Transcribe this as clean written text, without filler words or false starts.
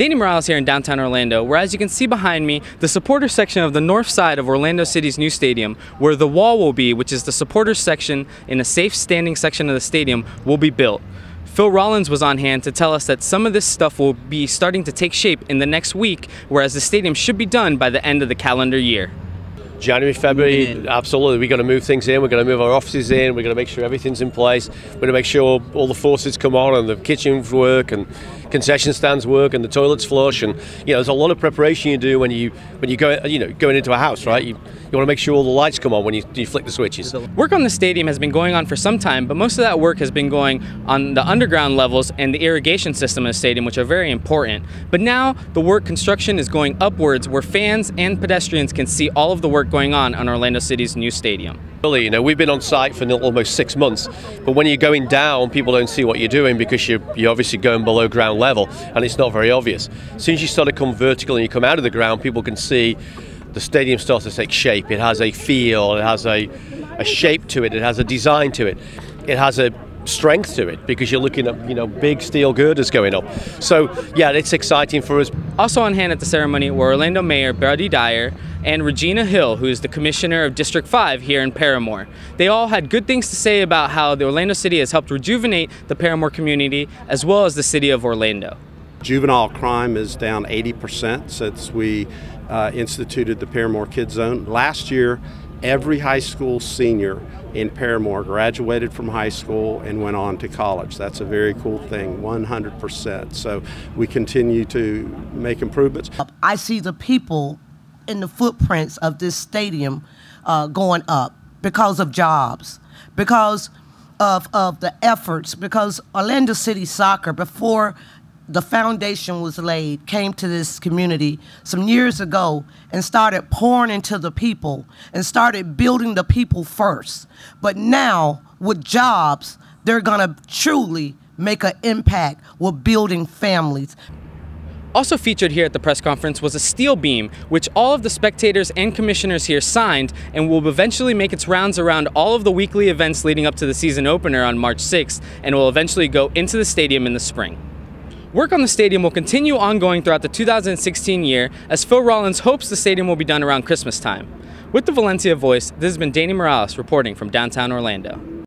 Danny Morales here in downtown Orlando, where as you can see behind me, the supporter section of the north side of Orlando City's new stadium, where the wall will be, which is the supporters section in a safe standing section of the stadium, will be built. Phil Rawlins was on hand to tell us that some of this stuff will be starting to take shape in the next week, whereas the stadium should be done by the end of the calendar year. January, February, absolutely. We're going to move things in. We're going to move our offices in. We're going to make sure everything's in place. We're going to make sure all the faucets come on and the kitchens work and concession stands work and the toilets flush. And there's a lot of preparation you do when you go going into a house, right? You want to make sure all the lights come on when you flick the switches. Work on the stadium has been going on for some time, but most of that work has been going on the underground levels and the irrigation system of the stadium, which are very important. But now the construction is going upwards, where fans and pedestrians can see all of the work going on Orlando City's new stadium. Really, we've been on site for almost 6 months, but when you're going down, people don't see what you're doing because you're obviously going below ground level, and it's not very obvious. As soon as you start to come vertical and you come out of the ground, people can see the stadium starts to take shape. It has a feel, it has a shape to it, it has a design to it, it has a strength to it, because you're looking at big steel girders going up. So yeah, it's exciting for us. Also on hand at the ceremony were Orlando Mayor Dyer and Regina, who is the Commissioner of District 5 here in Paramore. They all had good things to say about how the Orlando City has helped rejuvenate the Paramore community as well as the city of Orlando. Juvenile crime is down 80% since we instituted the Paramore Kid Zone. Last year, every high school senior in Paramore graduated from high school and went on to college. That's a very cool thing, 100%. So we continue to make improvements. I see the people in the footprints of this stadium going up because of jobs, because of the efforts, because Orlando City Soccer, before the foundation was laid, came to this community some years ago and started pouring into the people and started building the people first. But now, with jobs, they're gonna truly make an impact with building families. Also featured here at the press conference was a steel beam, which all of the spectators and commissioners here signed, and will eventually make its rounds around all of the weekly events leading up to the season opener on March 6th, and will eventually go into the stadium in the spring. Work on the stadium will continue ongoing throughout the 2016 year, as Phil Rawlins hopes the stadium will be done around Christmas time. With the Valencia Voice, this has been Danny Morales reporting from downtown Orlando.